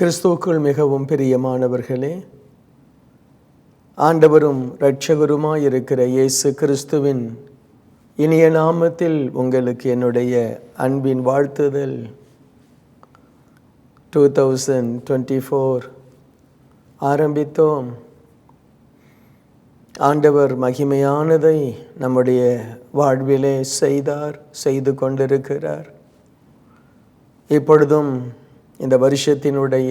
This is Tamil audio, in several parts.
கிறிஸ்துவுக்குள் மிகவும் பிரியமானவர்களே, ஆண்டவரும் இரட்சகருமாயிருக்கிற இயேசு கிறிஸ்துவின் இனிய நாமத்தில் உங்களுக்கு என்னுடைய அன்பின் வாழ்த்துதல். 2024 ஆரம்பித்தோம். ஆண்டவர் மகிமையானதை நம்முடைய வாழ்விலே செய்து கொண்டிருக்கிறார். இப்பொழுதும் இந்த வருஷத்தினுடைய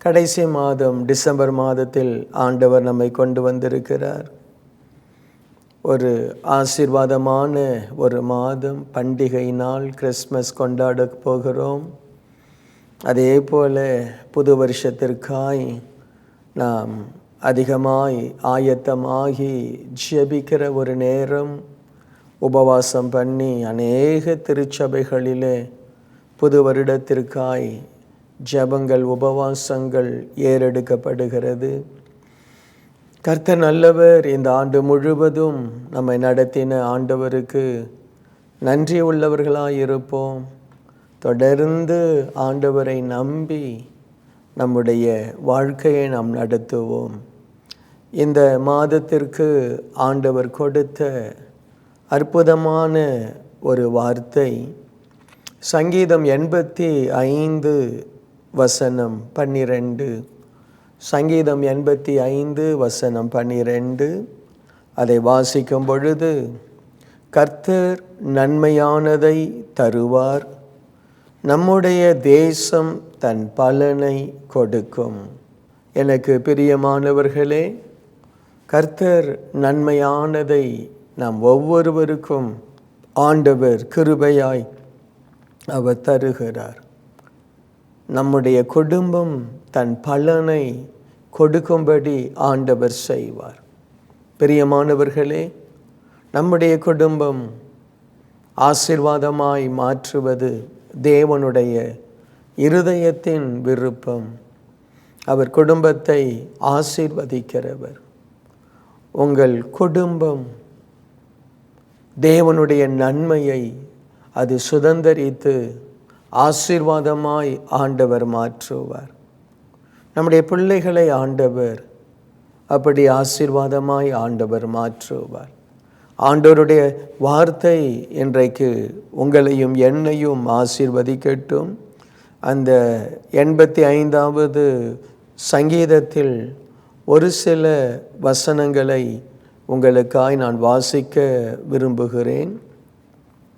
கடைசி மாதம் டிசம்பர் மாதத்தில் ஆண்டவர் நம்மை கொண்டு வந்திருக்கிறார். ஒரு ஆசீர்வாதமான ஒரு மாதம், பண்டிகை நாள், கிறிஸ்மஸ் கொண்டாட போகிறோம். அதே போல புது வருஷத்திற்காய் நாம் அதிகமாய் ஆயத்தமாகி ஜெபிக்கிற ஒரு நேரம். உபவாசம் பண்ணி அநேக திருச்சபைகளிலே புது வருடத்திற்காய் ஜெபங்கள், உபவாசங்கள் ஏறெடுக்கப்படுகிறது. கர்த்தர் நல்லவர். இந்த ஆண்டு முழுவதும் நம்மை நடத்தின ஆண்டவருக்கு நன்றி உள்ளவர்களாயிருப்போம். தொடர்ந்து ஆண்டவரை நம்பி நம்முடைய வாழ்க்கையை நாம் நடத்துவோம். இந்த மாதத்திற்கு ஆண்டவர் கொடுத்த அற்புதமான ஒரு வார்த்தை சங்கீதம் 85 வசனம் 12. சங்கீதம் 85 வசனம் 12. அதை வாசிக்கும் பொழுது, கர்த்தர் நன்மையானதை தருவார், நம்முடைய தேசம் தன் பலனை கொடுக்கும். எனக்கு பிரியமானவர்களே, கர்த்தர் நன்மையானதை நாம் ஒவ்வொருவருக்கும் ஆண்டவர் கிருபையாய் அவர் தருகிறார். நம்முடைய குடும்பம் தன் பலனை கொடுக்கும்படி ஆண்டவர் செய்வார். பிரியமானவர்களே, நம்முடைய குடும்பம் ஆசீர்வாதமாய் மாற்றுவது தேவனுடைய இருதயத்தின் விருப்பம். அவர் குடும்பத்தை ஆசீர்வதிக்கிறவர். உங்கள் குடும்பம் தேவனுடைய நன்மையை அது சுதந்தரித்து ஆசீர்வாதமாய் ஆண்டவர் மாற்றுவார். நம்முடைய பிள்ளைகளை ஆண்டவர் அப்படி ஆசீர்வாதமாய் ஆண்டவர் மாற்றுவார். ஆண்டவருடைய வார்த்தை இன்றைக்கு உங்களையும் என்னையும் ஆசீர்வதிக்கட்டும். அந்த 85வது சங்கீதத்தில் ஒரு சில வசனங்களை உங்களுக்காய் நான் வாசிக்க விரும்புகிறேன்.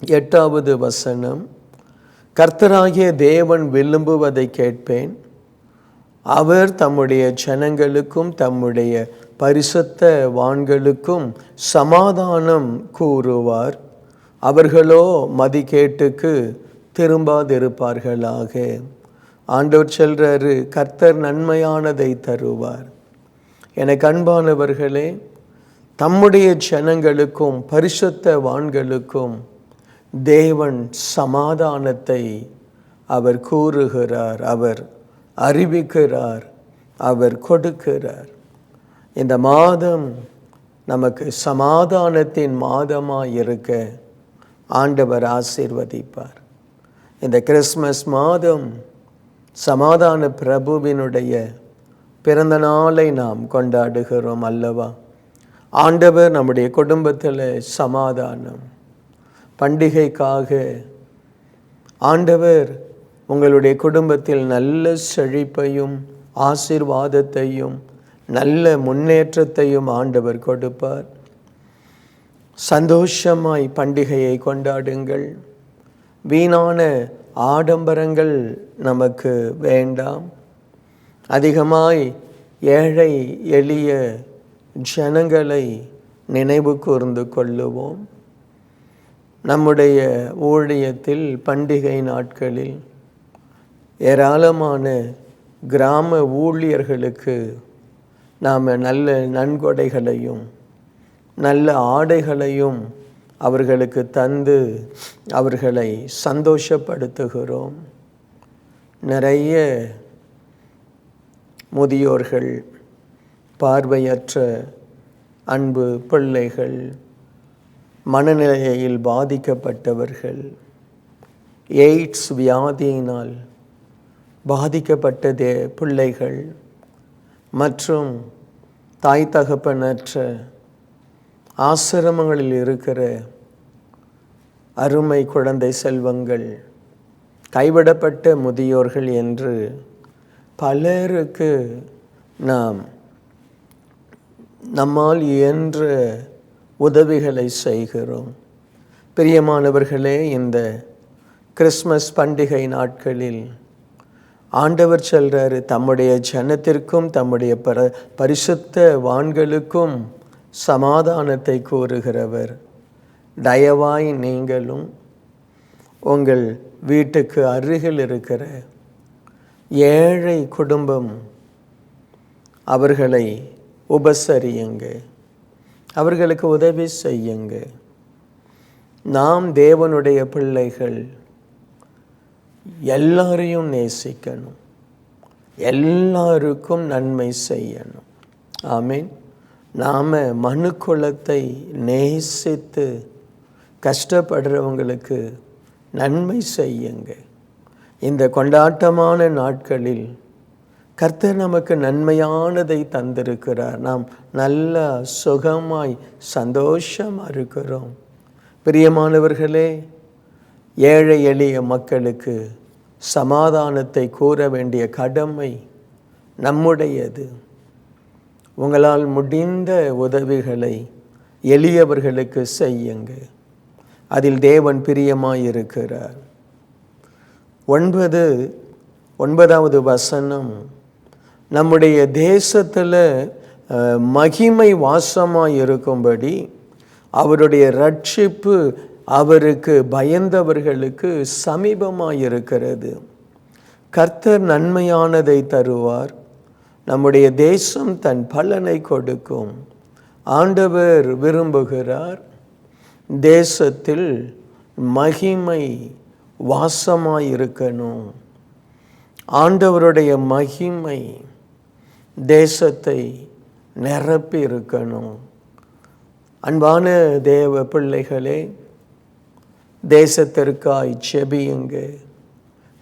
8வது வசனம், கர்த்தராகிய தேவன் விரும்புவதை கேட்பேன், அவர் தம்முடைய ஜனங்களுக்கும் தம்முடைய பரிசுத்த வான்களுக்கும் சமாதானம் கூறுவார், அவர்களோ மதிகேட்டுக்கு திரும்பாதிருப்பார்களாக. ஆண்டவர் சொல்றாரு, கர்த்தர் நன்மையானதை தருவார். எனக்கு அன்பானவர்களே, தம்முடைய ஜனங்களுக்கும் பரிசுத்த வான்களுக்கும் தேவன் சமாதானத்தை அவர் கூறுகிறார், அவர் அறிவிக்கிறார், அவர் கொடுக்கிறார். இந்த மாதம் நமக்கு சமாதானத்தின் மாதமாய் இருக்க ஆண்டவர் ஆசீர்வதிப்பார். இந்த கிறிஸ்மஸ் மாதம் சமாதான பிரபுவினுடைய பிறந்த நாளை நாம் கொண்டாடுகிறோம் அல்லவா? ஆண்டவர் நம்முடைய குடும்பத்தில் சமாதானம். பண்டிகைக்காக ஆண்டவர் உங்களுடைய குடும்பத்தில் நல்ல செழிப்பையும் ஆசீர்வாதத்தையும் நல்ல முன்னேற்றத்தையும் ஆண்டவர் கொடுப்பார். சந்தோஷமாய் பண்டிகையை கொண்டாடுங்கள். வீணான ஆடம்பரங்கள் நமக்கு வேண்டாம். அதிகமாய் ஏழை எளிய ஜனங்களை நினைவு கூர்ந்து கொள்ளுவோம். நம்முடைய ஊழியத்தில் பண்டிகை நாட்களில் ஏராளமான கிராம ஊழியர்களுக்கு நாம் நல்ல நன்கொடைகளையும் நல்ல ஆடைகளையும் அவர்களுக்கு தந்து அவர்களை சந்தோஷப்படுத்துகிறோம். நிறைய முதியோர்கள், பார்வையற்ற அன்பு பிள்ளைகள், மனநிலையில் பாதிக்கப்பட்டவர்கள், எய்ட்ஸ் வியாதியினால் பாதிக்கப்பட்ட பிள்ளைகள் மற்றும் தாய் தகப்பனற்ற ஆசிரமங்களில் இருக்கிற அருமை குழந்தை செல்வங்கள், கைவிடப்பட்ட முதியோர்கள் என்று பலருக்கு நம்மால் இயன்ற உதவிகளை செய்கிறோம். பிரியமானவர்களே, இந்த கிறிஸ்மஸ் பண்டிகை நாட்களில் ஆண்டவர் சொல்றாரு, தம்முடைய ஜனத்திற்கும் தம்முடைய பரிசுத்த வான்களுக்கும் சமாதானத்தை கூறுகிறவர். தயவாய் நீங்களும் உங்கள் வீட்டுக்கு அருகில் இருக்கிற ஏழை குடும்பம் அவர்களை உபசரியுங்க, அவர்களுக்கு உதவி செய்யுங்க. நாம் தேவனுடைய பிள்ளைகள், எல்லாரையும் நேசிக்கணும், எல்லாருக்கும் நன்மை செய்யணும். ஆமீன். நாம் மனுக்குலத்தை நேசித்து கஷ்டப்படுறவங்களுக்கு நன்மை செய்யுங்க. இந்த கொண்டாட்டமான நாட்களில் கர்த்தர் நமக்கு நன்மையானதை தந்திருக்கிறார். நாம் நல்ல சுகமாய் சந்தோஷமாக இருக்கிறோம். பிரியமானவர்களே, ஏழை எளிய மக்களுக்கு சமாதானத்தை கூற வேண்டிய கடமை நம்முடையது. உங்களால் முடிந்த உதவிகளை எளியவர்களுக்கு செய்யுங்க. அதில் தேவன் பிரியமாயிருக்கிறார். 9வது வசனம், நம்முடைய தேசத்தில் மகிமை வாசமாய் இருக்கும்படி அவருடைய ரட்சிப்பு அவருக்கு பயந்தவர்களுக்கு சமீபமாயிருக்கிறது. கர்த்தர் நன்மையானதை தருவார், நம்முடைய தேசம் தன் பலனை கொடுக்கும். ஆண்டவர் விரும்புகிறார் தேசத்தில் மகிமை வாசமாயிருக்கணும். ஆண்டவருடைய மகிமை தேசத்தை நிரப்பி இருக்கணும். அன்பான தேவ பிள்ளைகளே, தேசத்திற்காய் செபியுங்க,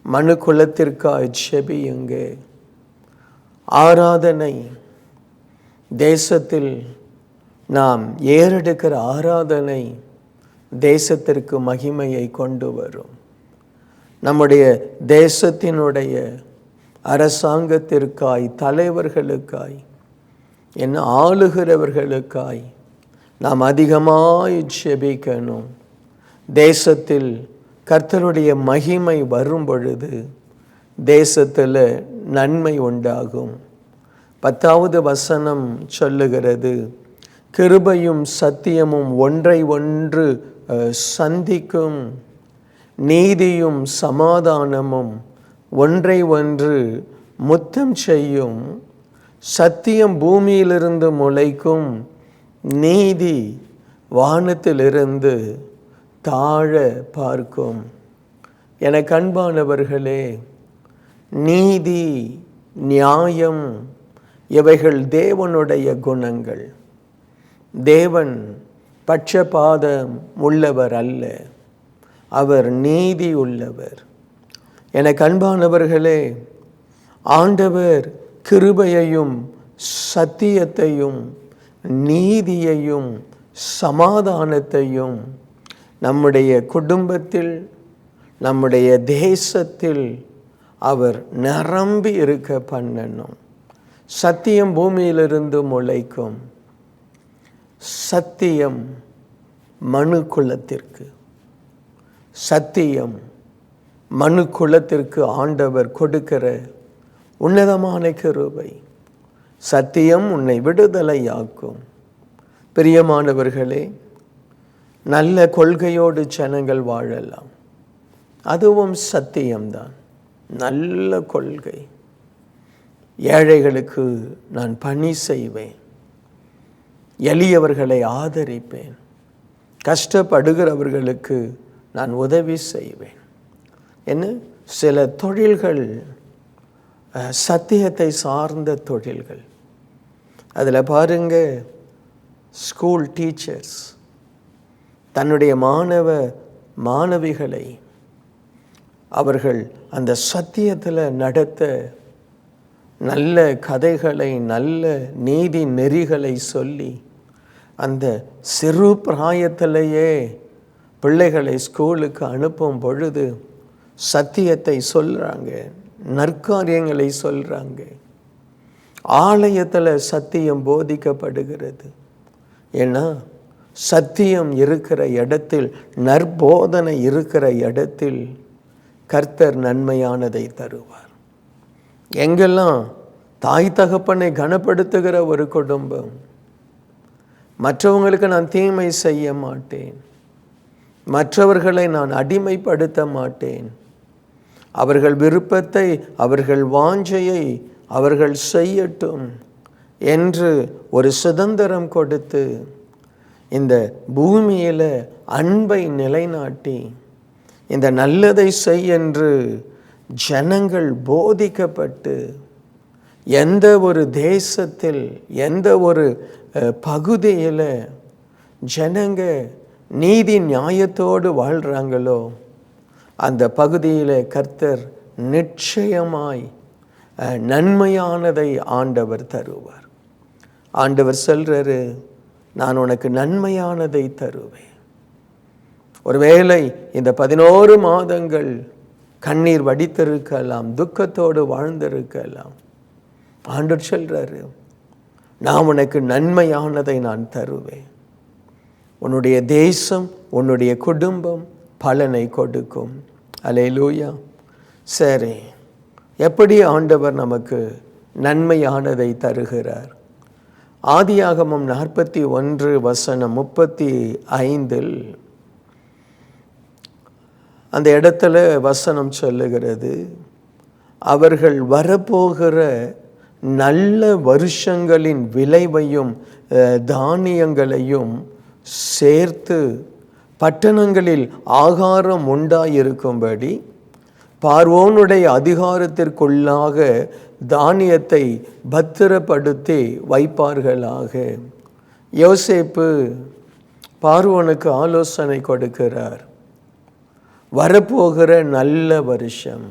மனுக்குலத்திற்காய் செபியுங்க. ஆராதனை, தேசத்தில் நாம் ஏறெடுக்கிற ஆராதனை தேசத்திற்கு மகிமையை கொண்டு வரும். நம்முடைய தேசத்தினுடைய அரசாங்கத்திற்காய், தலைவர்களுக்காய், என்ன ஆளுகிறவர்களுக்காய் நாம் அதிகமாய் ஜெபிக்கணும். தேசத்தில் கர்த்தருடைய மகிமை வரும் பொழுது தேசத்தில் நன்மை உண்டாகும். 10வது வசனம் சொல்லுகிறது, கிருபையும் சத்தியமும் ஒன்றை ஒன்று சந்திக்கும், நீதியும் சமாதானமும் ஒன்றை ஒன்று முத்தம் செய்யும். சத்தியம் பூமியிலிருந்து முளைக்கும், நீதி வானத்திலிருந்து தாழ பார்க்கும். எனக்கு அன்பானவர்களே, நீதி, நியாயம் இவைகள் தேவனுடைய குணங்கள். தேவன் பட்சபாதம் உள்ளவர் அல்ல, அவர் நீதி உள்ளவர். எனக்கு அன்பானவர்களே, ஆண்டவர் கிருபையையும் சத்தியத்தையும் நீதியையும் சமாதானத்தையும் நம்முடைய குடும்பத்தில், நம்முடைய தேசத்தில் அவர் நிரம்பி இருக்க பண்ணணும். சத்தியம் பூமியிலிருந்து முளைக்கும். சத்தியம் மனுக்குலத்திற்கு, சத்தியம் மனுக்குலத்திற்கு ஆண்டவர் கொடுக்கிற உன்னதமான கிருபை. சத்தியம் உன்னை விடுதலையாக்கும். பிரியமானவர்களே, நல்ல கொள்கையோடு ஜனங்கள் வாழலாம், அதுவும் சத்தியம்தான். நல்ல கொள்கை. ஏழைகளுக்கு நான் பணி செய்வேன், எளியவர்களை ஆதரிப்பேன், கஷ்டப்படுகிறவர்களுக்கு நான் உதவி செய்வேன். என்ன சில தொழில்கள் சத்தியத்தை சார்ந்த தொழில்கள். அதில் பாருங்க, ஸ்கூல் டீச்சர்ஸ் தன்னுடைய மாணவிகளை அவர்கள் அந்த சத்தியத்தில் நடத்த நல்ல கதைகளை, நல்ல நீதி நெறிகளை சொல்லி அந்த சிறு பிராயத்திலேயே பிள்ளைகளை ஸ்கூலுக்கு அனுப்பும் பொழுது சத்தியத்தை சொல்கிறாங்க, நற்காரியங்களை சொல்கிறாங்க. ஆலயத்தில் சத்தியம் போதிக்கப்படுகிறது. ஏன்னா சத்தியம் இருக்கிற இடத்தில், நற்போதனை இருக்கிற இடத்தில் கர்த்தர் நன்மையானதை தருவார். எங்கெல்லாம் தாய் தகப்பனை கனப்படுத்துகிற ஒரு குடும்பம், மற்றவங்களுக்கு நான் தீமை செய்ய மாட்டேன், மற்றவர்களை நான் அடிமைப்படுத்த மாட்டேன், அவர்கள் விருப்பத்தை, அவர்கள் வாஞ்சையை அவர்கள் செய்யட்டும் என்று ஒரு சுதந்திரம் கொடுத்து இந்த பூமியில் அன்பை நிலைநாட்டி இந்த நல்லதை செய் என்று ஜனங்கள் போதிக்கப்பட்டு, எந்த ஒரு தேசத்தில், எந்த ஒரு பகுதியில் ஜனங்க நீதி நியாயத்தோடு வாழ்கிறாங்களோ அந்த பகுதியில் கர்த்தர் நிச்சயமாய் நன்மையானதை ஆண்டவர் தருவார். ஆண்டவர் சொல்றாரு, நான் உனக்கு நன்மையானதை தருவேன். ஒருவேளை இந்த 11 மாதங்கள் கண்ணீர் வடித்திருக்கலாம், துக்கத்தோடு வாழ்ந்திருக்கலாம். ஆண்டவர் சொல்றாரு, நான் உனக்கு நன்மையானதை நான் தருவேன். உன்னுடைய தேசம், உன்னுடைய குடும்பம் பலனை கொடுக்கும். அல்லேலூயா. சரி, எப்படி ஆண்டவர் நமக்கு நன்மையானதை தருகிறார்? ஆதியாகமம் 41:35 அந்த இடத்துல வசனம் சொல்லுகிறது, அவர்கள் வரப்போகிற நல்ல வருஷங்களின் விளைவையும் தானியங்களையும் சேர்த்து பட்டணங்களில் ஆகாரம் உண்டாயிருக்கும்படி பார்வோனுடைய அதிகாரத்திற்குள்ளாக தானியத்தை பத்திரப்படுத்தி வைப்பார்களாக. யோசேப்பு பார்வோனுக்கு ஆலோசனை கொடுக்கிறார். வரப்போகிற நல்ல வருஷம்,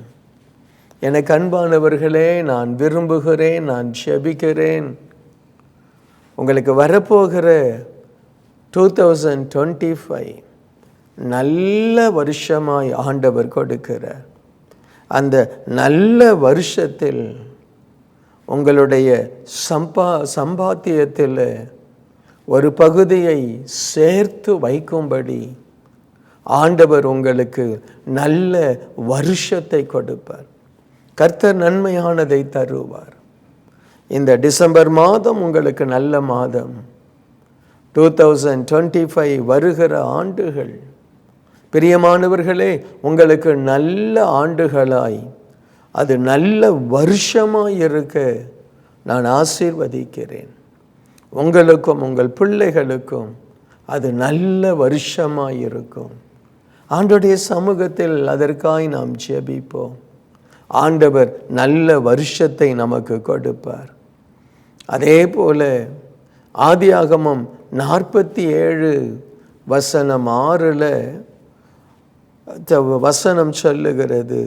எனக்கு அன்பானவர்களே, நான் விரும்புகிறேன், நான் ஜெபிக்கிறேன், உங்களுக்கு வரப்போகிற 2025 நல்ல வருஷமாய் ஆண்டவர் கொடுக்கிறார். அந்த நல்ல வருஷத்தில் உங்களுடைய சம்பாத்தியத்தில் ஒரு பகுதியை சேர்த்து வைக்கும்படி ஆண்டவர் உங்களுக்கு நல்ல வருஷத்தை கொடுப்பார். கர்த்தர் நன்மையானதை தருவார். இந்த டிசம்பர் மாதம் உங்களுக்கு நல்ல மாதம். 2025 வருகிற ஆண்டுகள் பிரியமானவர்களே உங்களுக்கு நல்ல ஆண்டுகளாய், அது நல்ல வருஷமாய் இருக்க நான் ஆசீர்வதிக்கிறேன். உங்களுக்கும் உங்கள் பிள்ளைகளுக்கும் அது நல்ல வருஷமாய் இருக்கும். ஆண்டவருடைய சமூகத்தில் அதற்காய் நாம் ஜெபிப்போம். ஆண்டவர் நல்ல வருஷத்தை நமக்கு கொடுப்பார். அதே போல ஆதியாகமம் 47:6 வசனம் சொல்லுகிறது,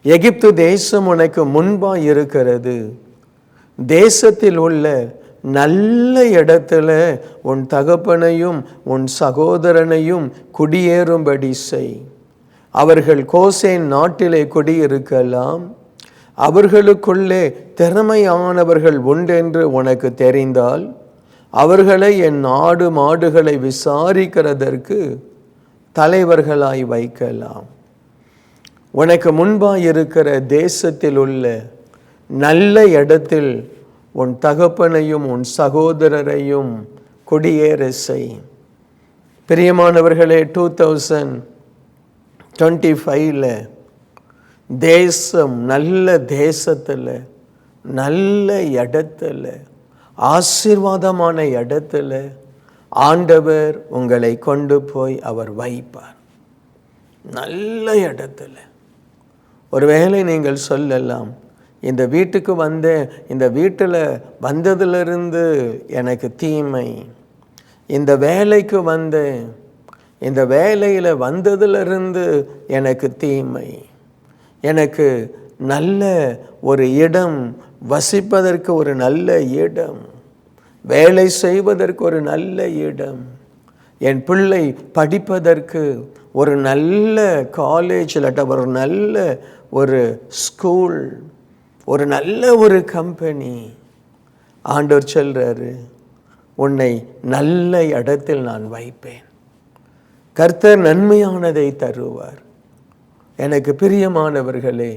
எகிப்து தேசம் உனக்கு முன்பாய் இருக்கிறது, தேசத்தில் உள்ள நல்ல இடத்துல உன் தகப்பனையும் உன் சகோதரனையும் குடியேறும்படி செய். அவர்கள் கோசேன் நாட்டிலே குடியிருக்கலாம். அவர்களுக்குள்ளே திறமையானவர்கள் உண்டென்று உனக்கு தெரிந்தால் அவர்களை என் ஆடு மாடுகளை விசாரிக்கிறதற்கு தலைவர்களாய் வைக்கலாம். உனக்கு முன்பாய் இருக்கிற தேசத்தில் உள்ள நல்ல இடத்தில் உன் தகப்பனையும் உன் சகோதரரையும் குடியேற செய். பிரியமானவர்களே, 2025 தேசம், நல்ல தேசத்தில், நல்ல இடத்துல, ஆசீர்வாதமான இடத்துல ஆண்டவர் உங்களை கொண்டு போய் அவர் வைப்பார். நல்ல இடத்துல. ஒருவேளை நீங்கள் சொல்லலாம், இந்த வீட்டுக்கு வந்தேன், இந்த வீட்டில் வந்ததிலிருந்து எனக்கு தீமை, இந்த வேலைக்கு வந்தேன், இந்த வேலையில் வந்ததிலிருந்து எனக்கு தீமை, எனக்கு நல்ல ஒரு இடம், வசிப்பதற்கு ஒரு நல்ல இடம், வேலை செய்வதற்கு ஒரு நல்ல இடம், என் பிள்ளை படிப்பதற்கு ஒரு நல்ல காலேஜ், இல்லாட்ட ஒரு நல்ல ஒரு ஸ்கூல், ஒரு நல்ல ஒரு கம்பெனி. ஆண்டவர் சொல்றாரு, உன்னை நல்ல இடத்தில் நான் வைப்பேன். கர்த்தர் நன்மையானதை தருவார். எனக்கு பிரியமானவர்களே,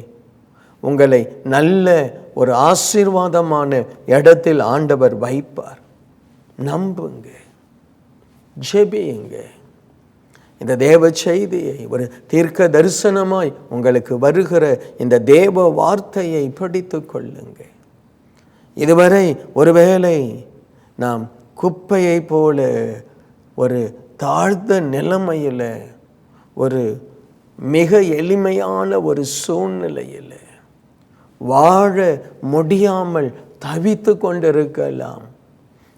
உங்களை நல்ல ஒரு ஆசீர்வாதமான இடத்தில் ஆண்டவர் வைப்பார். நம்புங்க, ஜெபியுங்க. இந்த தேவ செய்தியை ஒரு தீர்க்க தரிசனமாய் உங்களுக்கு வருகிற இந்த தேவ வார்த்தையை படித்து கொள்ளுங்க. இதுவரை ஒருவேளை நாம் குப்பையை போல ஒரு தாழ்ந்த நிலைமையில், ஒரு மிக எளிமையான ஒரு சூழ்நிலையில் வாழ முடியாமல் தவித்து கொண்டிருக்கலாம்.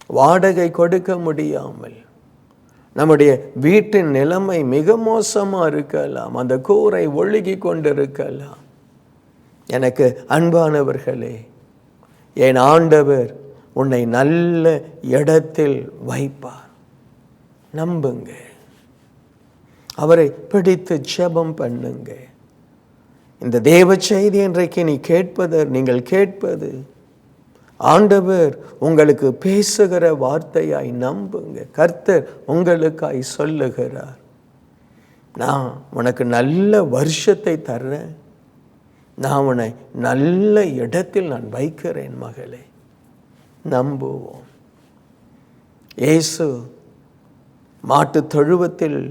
வாடகை கொடுக்க முடியாமல் நம்முடைய வீட்டின் நிலைமை மிக மோசமாக இருக்கலாம். அந்த கூரை ஒழுகி கொண்டிருக்கலாம். எனக்கு அன்பானவர்களே, என் ஆண்டவர் உன்னை நல்ல இடத்தில் வைப்பார். நம்புங்க, அவரை பிடித்து ஜெபம் பண்ணுங்க. இந்த தேவ செய்தி இன்றைக்கு நீங்கள் கேட்பது ஆண்டவர் உங்களுக்கு பேசுகிற வார்த்தையாய் நம்புங்க. கர்த்தர் உங்களுக்காய் சொல்லுகிறார், நான் உனக்கு நல்ல வருஷத்தை தர்றேன், நான் உன்னை நல்ல இடத்தில் நான் வைக்கிறேன் மகளே. நம்புவோம். இயேசு மாட்டு தொழுவத்தில்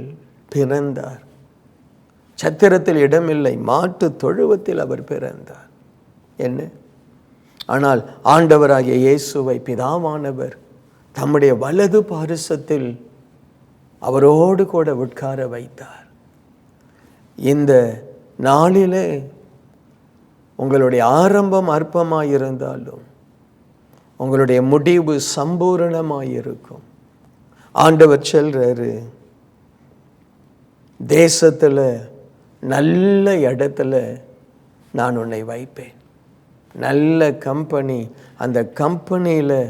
பிறந்தார். சத்திரத்தில் இடமில்லை, மாட்டு தொழுவத்தில் அவர் பிறந்தார். என்ன? ஆனால் ஆண்டவராகிய இயேசுவை பிதாவானவர் தம்முடைய வலது பாரிசத்தில் அவரோடு கூட உட்கார வைத்தார். இந்த நாளிலே உங்களுடைய ஆரம்பம் அற்பமாயிருந்தாலும் உங்களுடைய முடிவு சம்பூரணமாயிருக்கும். ஆண்டவர் சொல்றாரு, தேசத்தில் நல்ல இடத்துல நான் உன்னை வைப்பேன். நல்ல கம்பெனி, அந்த கம்பெனியில்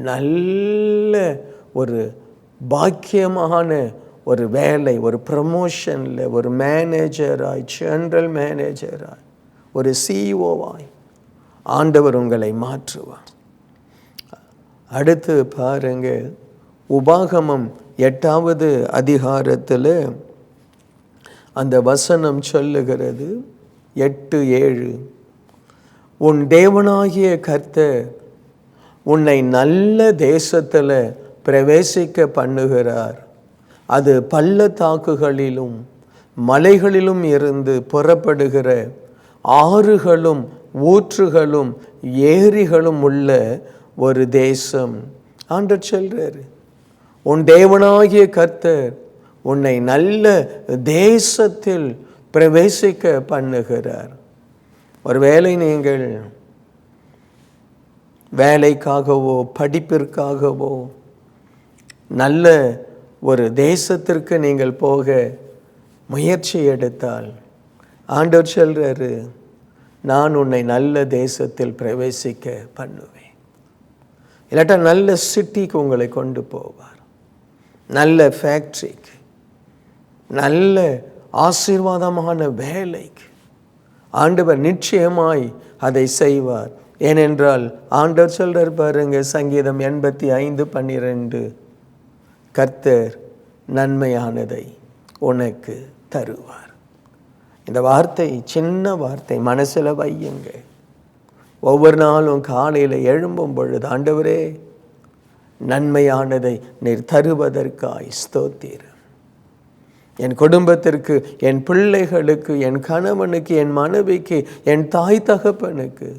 நல்ல ஒரு பாக்கியமான ஒரு வேலை, ஒரு ப்ரமோஷனில் ஒரு மேனேஜராய், ஜெனரல் மேனேஜராய், ஒரு சிஇஓவாய் ஆண்டவர் உங்களை மாற்றுவார். அடுத்து பாருங்க, உபாகமம் 8வது அதிகாரத்தில் அந்த வசனம் சொல்லுகிறது, 8:7, உன் தேவனாகிய கர்த்தர் உன்னை நல்ல தேசத்தில் பிரவேசிக்க பண்ணுகிறார். அது பள்ளத்தாக்குகளிலும் மலைகளிலும் இருந்து புறப்படுகிற ஆறுகளும் ஊற்றுகளும் ஏரிகளும் உள்ள ஒரு தேசம். ஆண்டவர் சொல்றாரு, உன் தேவனாகிய கர்த்தர் உன்னை நல்ல தேசத்தில் பிரவேசிக்க பண்ணுகிறார். ஒருவேளை நீங்கள் வேலைக்காகவோ படிப்பிற்காகவோ நல்ல ஒரு தேசத்திற்கு நீங்கள் போக முயற்சி எடுத்தால் ஆண்டவர் சொல்றாரு, நான் உன்னை நல்ல தேசத்தில் பிரவேசிக்க பண்ணுவேன். இல்லாட்டா நல்ல சிட்டிக்கு உங்களை கொண்டு போவார், நல்ல ஃபேக்ட்ரிக்கு, நல்ல ஆசீர்வாதமான வேலைக்கு ஆண்டவர் நிச்சயமாய் அதை செய்வார். ஏனென்றால் ஆண்டவர் சொல்றார் பாருங்க, சங்கீதம் 85:12, கர்த்தர் நன்மையானதை உனக்கு தருவார். இந்த வார்த்தை சின்ன வார்த்தை, மனசில் வையுங்க. ஒவ்வொரு நாளும் காலையில் எழும்பும் பொழுது, ஆண்டவரே நன்மையானதை நீர் தருவதற்காய் ஸ்தோத்திரம். என் குடும்பத்திற்கு, என் பிள்ளைகளுக்கு, என் கணவனுக்கு, என் மனைவிக்கு, என் தாய் தகப்பனுக்கு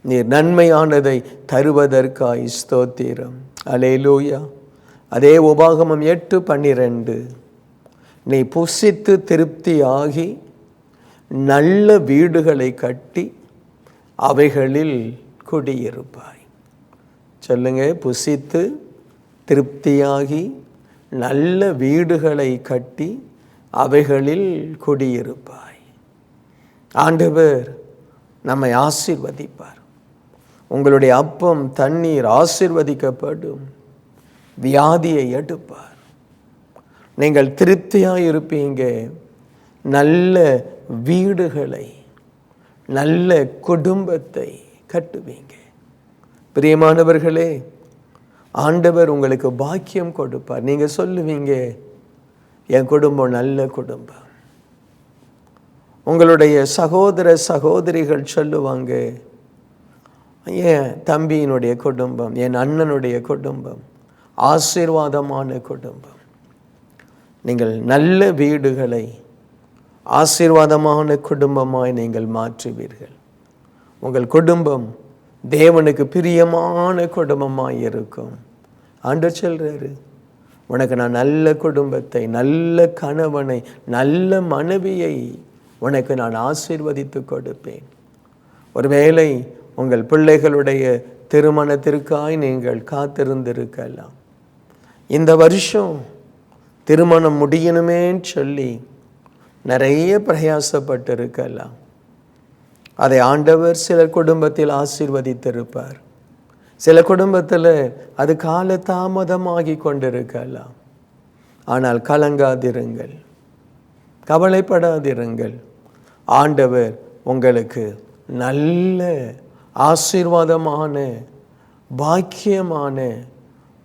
நீர் நன்மையானதை தருவதற்காய் ஸ்தோத்திரம். அல்லேலூயா. அதே உபாகமம் 8:12, நீ புசித்து திருப்தியாகி நல்ல வீடுகளை கட்டி அவைகளில் குடியிருப்பாய். சொல்லுங்க, புசித்து திருப்தியாகி நல்ல வீடுகளை கட்டி அவைகளில் குடியிருப்பாய். ஆண்டவர் நம்மை ஆசீர்வதிப்பார். உங்களுடைய அப்பம் தண்ணீர் ஆசீர்வதிக்கப்படும். வியாதியை எடுப்பார். நீங்கள் திருப்தியாக இருப்பீங்க. நல்ல வீடுகளை, நல்ல குடும்பத்தை கட்டுவீங்க. பிரியமானவர்களே, ஆண்டவர் உங்களுக்கு பாக்கியம் கொடுப்பார். நீங்கள் சொல்லுவீங்க, என் குடும்பம் நல்ல குடும்பம். உங்களுடைய சகோதர சகோதரிகள் சொல்லுவாங்க, என் தம்பியினுடைய குடும்பம், என் அண்ணனுடைய குடும்பம் ஆசீர்வாதமான குடும்பம். நீங்கள் நல்ல வீடுகளை ஆசீர்வாதமான குடும்பமாய் நீங்கள் மாற்றுவீர்கள். உங்கள் குடும்பம் தேவனுக்கு பிரியமான குடும்பமாய் இருக்கும். ஆண்டவர் சொல்றாரு, உனக்கு நான் நல்ல குடும்பத்தை, நல்ல கணவனை, நல்ல மனைவியை உனக்கு நான் ஆசீர்வதித்து கொடுப்பேன். ஒருவேளை உங்கள் பிள்ளைகளுடைய திருமணத்திற்காய் நீங்கள் காத்திருந்திருக்கலாம். இந்த வருஷம் திருமணம் முடியணுமேன்னு சொல்லி நிறைய பிரயாசப்பட்டு இருக்கலாம். அதை ஆண்டவர் சில குடும்பத்தில் ஆசீர்வதித்திருப்பார். சில குடும்பத்தில் அது கால தாமதமாகி கொண்டிருக்கலாம். ஆனால் கலங்காதிருங்கள், கவலைப்படாதிருங்கள். ஆண்டவர் உங்களுக்கு நல்ல ஆசீர்வாதமான பாக்கியமான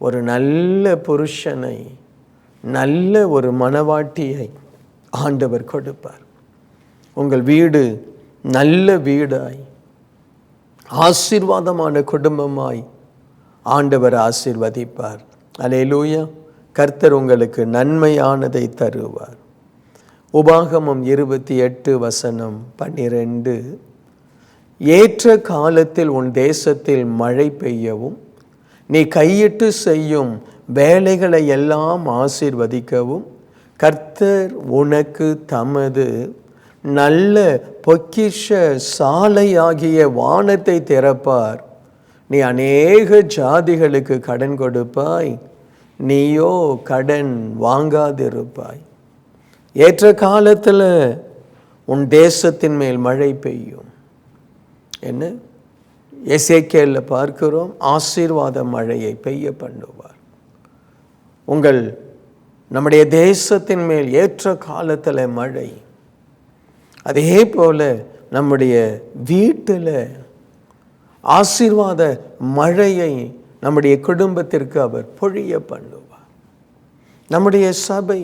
ஒரு நல்ல புருஷனை, நல்ல ஒரு மணவாட்டியை ஆண்டவர் கொடுப்பார். உங்கள் வீடு நல்ல வீடாய், ஆசீர்வாதமான குடும்பமாய் ஆண்டவர் ஆசீர்வதிப்பார். அல்லேலூயா. கர்த்தர் உங்களுக்கு நன்மையானதை தருவார். உபாகமம் 28:12. ஏற்ற காலத்தில் உன் தேசத்தில் மழை பெய்யவும், நீ கையிட்டு செய்யும் வேலைகளை எல்லாம் ஆசீர்வதிக்கவும், கர்த்தர் உனக்கு தமது நல்ல பொக்கிஷ சாலையாகிய வானத்தை திறப்பார். நீ அநேக ஜாதிகளுக்கு கடன் கொடுப்பாய், நீயோ கடன் வாங்காதிருப்பாய். ஏற்ற காலத்தில் உன் தேசத்தின் மேல் மழை பெய்யும். என்ன எசேக்கியேல்ல பார்க்கிறோம், ஆசீர்வாத மழையை பெய்ய பண்ணுவார். நம்முடைய தேசத்தின் மேல் ஏற்ற காலத்தில் மழை. அதே போல நம்முடைய வீட்டில் ஆசீர்வாத மழையை நம்முடைய குடும்பத்திற்கு அவர் பொழிய பண்ணுவார். நம்முடைய சபை,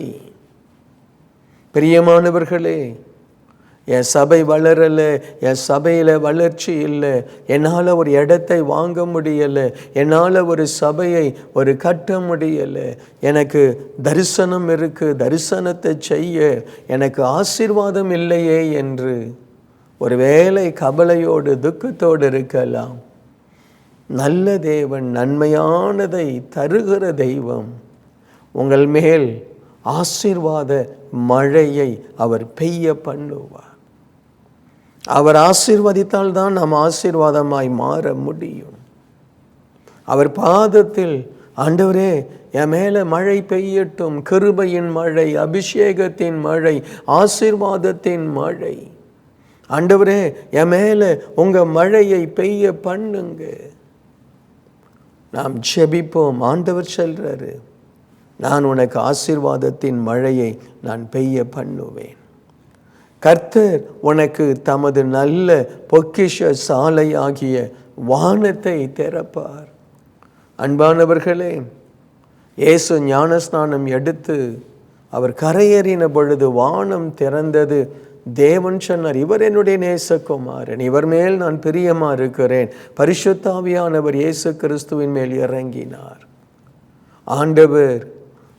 பிரியமானவர்களே, என் சபை வளரலை, என் சபையில் வளர்ச்சி இல்லை, என்னால் ஒரு இடத்தை வாங்க முடியலை, என்னால் ஒரு சபையை கட்ட முடியலை, எனக்கு தரிசனம் இருக்குது, தரிசனத்தை செய்ய எனக்கு ஆசீர்வாதம் இல்லையே என்று ஒருவேளை கவலையோடு துக்கத்தோடு இருக்கலாம். நல்ல தேவன், நன்மையானதை தருகிற தெய்வம், உங்கள் மேல் ஆசீர்வாத மழையை அவர் பெய்ய பண்ணுவார். அவர் ஆசீர்வதித்தால் தான் நாம் ஆசீர்வாதமாய் மாற முடியும். அவர் பாதத்தில், ஆண்டவரே என் மேலே மழை பெய்யட்டும், கிருபையின் மழை, அபிஷேகத்தின் மழை, ஆசீர்வாதத்தின் மழை, ஆண்டவரே என் மேலே உங்கள் மழையை பெய்ய பண்ணுங்க. நாம் ஜெபிப்போம். ஆண்டவர் சொல்றாரு, நான் உனக்கு ஆசீர்வாதத்தின் மழையை நான் பெய்ய பண்ணுவேன். கர்த்தர் உனக்கு தமது நல்ல பொக்கிஷ சாலையாகிய வானத்தை திறப்பார். அன்பானவர்களே, இயேசு ஞானஸ்நானம் எடுத்து அவர் கரையேறின பொழுது வானம் திறந்தது. தேவன் சொன்னார், இவர் என்னுடைய நேசகுமாரன், இவர் மேல் நான் பிரியமா இருக்கிறேன். பரிசுத்த ஆவியானவர் இயேசு கிறிஸ்துவின் மேல் இறங்கினார். ஆண்டவர்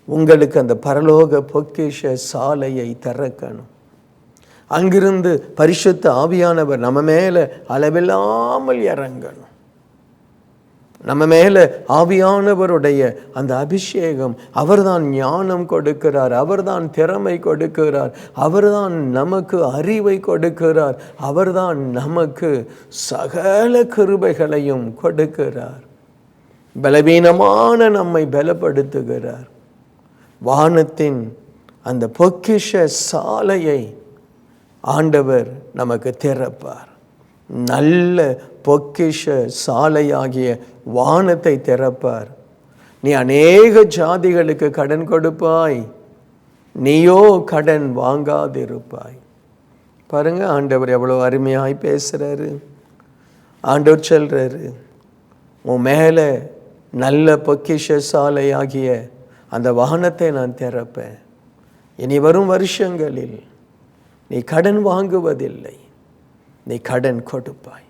உங்களுக்கு அந்த பரலோக பொக்கிஷ சாலையை திறக்கணும். அங்கிருந்து பரிசுத்த ஆவியானவர் நம்ம மேலே அளவில்லாமல் இறங்கணும். நம்ம மேலே ஆவியானவருடைய அந்த அபிஷேகம், அவர்தான் ஞானம் கொடுக்கிறார், அவர்தான் திறமை கொடுக்கிறார், அவர்தான் நமக்கு அறிவை கொடுக்கிறார், அவர்தான் நமக்கு சகல கிருபைகளையும் கொடுக்கிறார். பலவீனமான நம்மை பலப்படுத்துகிறார். வானத்தின் அந்த பொக்கிஷ சாலையை ஆண்டவர் நமக்கு திறப்பார். நல்ல பொக்கிஷ சாலையாகிய வானத்தை திறப்பார். நீ அநேக ஜாதிகளுக்கு கடன் கொடுப்பாய், நீயோ கடன் வாங்காதிருப்பாய். பாருங்க, ஆண்டவர் எவ்வளோ அருமையாய் பேசுகிறாரு. ஆண்டவர் சொல்கிறாரு, உன் மேலே நல்ல பொக்கிஷ சாலையாகிய அந்த வானத்தை நான் திறப்பேன். இனி வரும் வருஷங்களில் நீ கடன் வாங்குவதில்லை, நீ கடன் கொடுப்பாய்.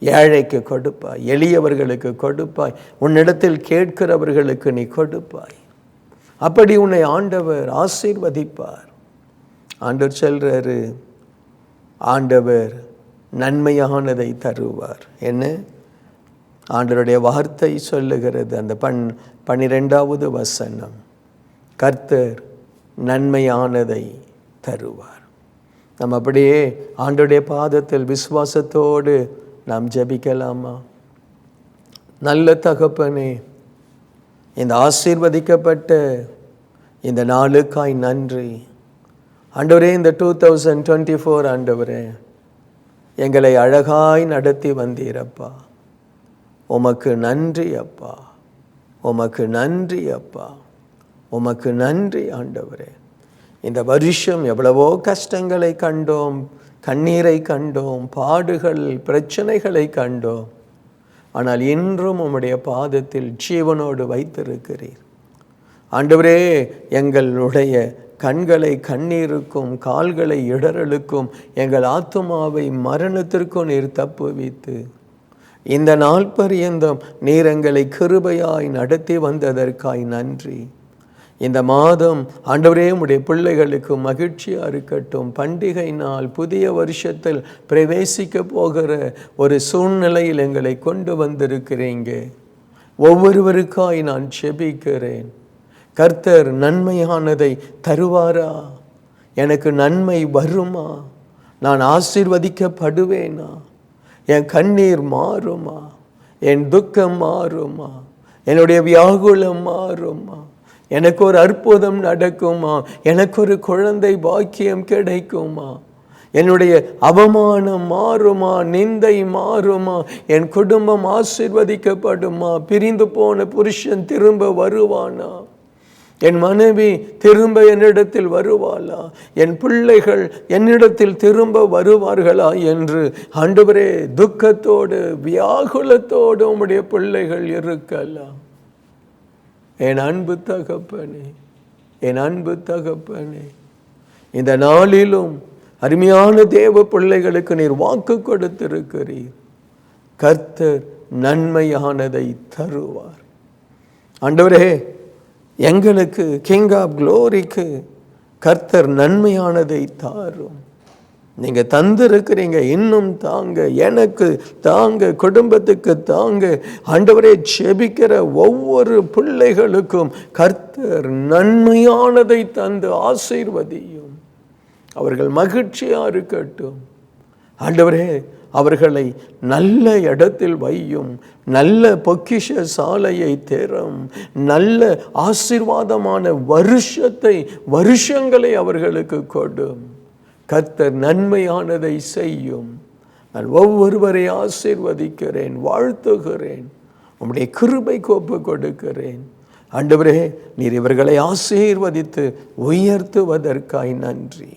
ஏழைக்கு கொடுப்பாய், எளியவர்களுக்கு கொடுப்பாய், உன்னிடத்தில் கேட்கிறவர்களுக்கு நீ கொடுப்பாய். அப்படி உன்னை ஆண்டவர் ஆசீர்வதிப்பார். ஆண்டவர் சொல்றாரு, ஆண்டவர் நன்மையானதை தருவார். என்ன ஆண்டவருடைய வார்த்தை சொல்லுகிறது? அந்த 12வது வசனம், கர்த்தர் நன்மையானதை தருவார். நம்ம அப்படியே ஆண்டவருடைய பாதத்தில் விசுவாசத்தோடு நாம் ஜெபிக்கலாமா? நல்ல தகப்பனே, இந்த ஆசீர்வதிக்கப்பட்ட இந்த நாளுக்காய் நன்றி ஆண்டவரே. இந்த 2024 ஆண்டவரே, எங்களை அழகாய் நடத்தி வந்தீரப்பா. உமக்கு நன்றி அப்பா, உமக்கு நன்றி அப்பா, உமக்கு நன்றி ஆண்டவரே. இந்த வருஷம் எவ்வளவோ கஷ்டங்களை கண்டோம், கண்ணீரை கண்டோம், பாடுகள் பிரச்சனைகளை கண்டோம். ஆனால் இன்றும் உம்முடைய பாதத்தில் ஜீவனோடு வைத்திருக்கிறீர் ஆண்டவரே. எங்களுடைய கண்களை கண்ணீருக்கும் கால்களை இடறலுக்கும் எங்கள் ஆத்துமாவை மரணத்திற்கும் நீர் தப்புவித்து இந்த நாள் பரியந்தம் நீர் எங்களை கிருபையாய் நடத்தி வந்ததற்காய் நன்றி. இந்த மாதம் ஆண்டவரே உம்முடைய பிள்ளைகளுக்கு மகிழ்ச்சியாக இருக்கட்டும். பண்டிகை நாள், புதிய வருஷத்தில் பிரவேசிக்க போகிற ஒரு சூழ்நிலையில் எங்களை கொண்டு வந்திருக்கிறீங்க. ஒவ்வொருவருக்காய் நான் ஜெபிக்கிறேன். கர்த்தர் நன்மையானதை தருவாரா? எனக்கு நன்மை வருமா? நான் ஆசீர்வதிக்கப்படுவேனா? என் கண்ணீர் மாறுமா? என் துக்கம் மாறுமா? என்னுடைய வியாகுலம் மாறுமா? எனக்கு ஒரு அற்புதம் நடக்குமா? எனக்கு ஒரு குழந்தை பாக்கியம் கிடைக்குமா? என்னுடைய அவமானம் மாறுமா? நிந்தை மாறுமா? என் குடும்பம் ஆசீர்வதிக்கப்படுமா? பிரிந்து போன புருஷன் திரும்ப வருவானா? என் மனைவி திரும்ப என்னிடத்தில் வருவாளா? என் பிள்ளைகள் என்னிடத்தில் திரும்ப வருவார்களா என்று ஆண்டவரே துக்கத்தோடு வியாகுலத்தோடு உம்முடைய பிள்ளைகள் இருக்கலாம். என் அன்பு தகப்பனே, என் அன்பு தகப்பனே, இந்த நாளிலும் அருமையான தேவ பிள்ளைகளுக்கு நீர் வாக்கு கொடுத்திருக்கிறீர். கர்த்தர் நன்மையானதை தருவார். ஆண்டவரே, எங்களுக்கு கிங் ஆஃப் க்ளோரிக்கு கர்த்தர் நன்மையானதை தாரும். நீங்கள் தந்திருக்கிறீங்க, இன்னும் தாங்க, எனக்கு தாங்க, குடும்பத்துக்கு தாங்க. ஆண்டவரே, ஜெபிக்கிற ஒவ்வொரு பிள்ளைகளுக்கும் கர்த்தர் நன்மையானதை தந்து ஆசீர்வதியும். அவர்கள் மகிழ்ச்சியாக இருக்கட்டும். ஆண்டவரே, அவர்களை நல்ல இடத்தில் வையும். நல்ல பொக்கிஷ சாலையை தேரும். நல்ல ஆசீர்வாதமான வருஷங்களை அவர்களுக்கு கொடும். கர்த்தர் நன்மையானதை செய்யும். நான் ஒவ்வொருவரை ஆசீர்வதிக்கிறேன், வாழ்த்துகிறேன். உம்முடைய கிருபைக்கு ஒப்புக் கொடுக்கிறேன். ஆண்டவரே, நீர் இவர்களை ஆசீர்வதித்து உயர்த்துவதற்காய் நன்றி.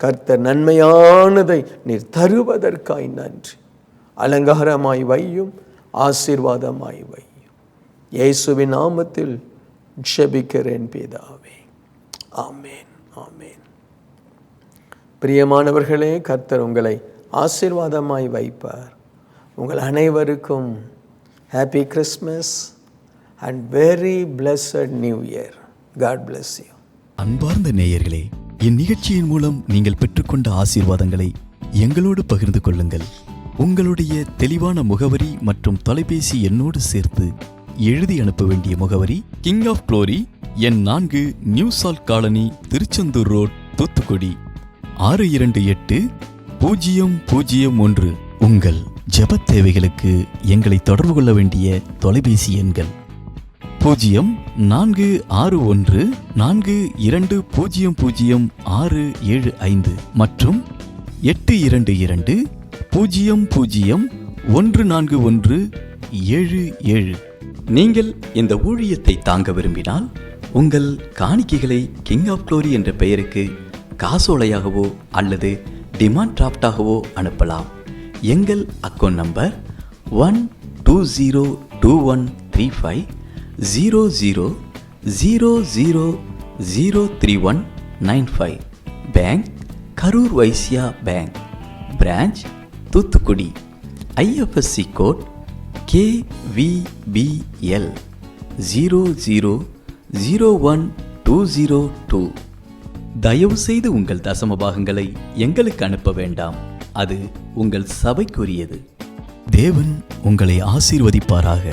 கர்த்தர் நன்மையானதை நீர் தருவதற்காய் நன்றி. அலங்காரமாய் வையும், ஆசீர்வாதமாய் வையும். இயேசுவின் நாமத்தில் ஜெபிக்கிறேன் பிதாவே, ஆமேன், ஆமேன். பிரியமானவர்களே, கர்த்தர் உங்களை ஆசீர்வாதமாய் வைப்பார். உங்கள் அனைவருக்கும் happy Christmas and very blessed new year. God bless you. அன்பார்ந்த நேயர்களே, இந்நிகழ்ச்சியின் மூலம் நீங்கள் பெற்றுக்கொண்ட ஆசீர்வாதங்களை எங்களோடு பகிர்ந்து கொள்ளுங்கள். உங்களுடைய தெளிவான முகவரி மற்றும் தொலைபேசி எண்ணோடு சேர்த்து எழுதி அனுப்ப வேண்டிய முகவரி: கிங் ஆஃப் க்ளோரி, எண் 4, new salt colony, Tiruchendur road, Thoothukudi 628001. உங்கள் ஜெபத் தேவைகளுக்கு எங்களை தொடர்பு கொள்ள வேண்டிய தொலைபேசி எண்கள் 046142000675 மற்றும் 8220014177. நீங்கள் இந்த ஊழியத்தை தாங்க விரும்பினால் உங்கள் காணிக்கைகளை கிங் ஆஃப் க்ளோரி என்ற பெயருக்கு காசோலையாகவோ அல்லது டிமாண்ட் டிராஃப்டாகவோ அனுப்பலாம். எங்கள் account number 120213500003195. Bank Karur Vysya bank, branch Thoothukudi. IFSC code KVBL 0001202. தயவு செய்து உங்கள் தசம பாகங்களை எங்களுக்கு அனுப்ப வேண்டாம், அது உங்கள் சபைக்குரியது. தேவன் உங்களை ஆசீர்வதிப்பாராக.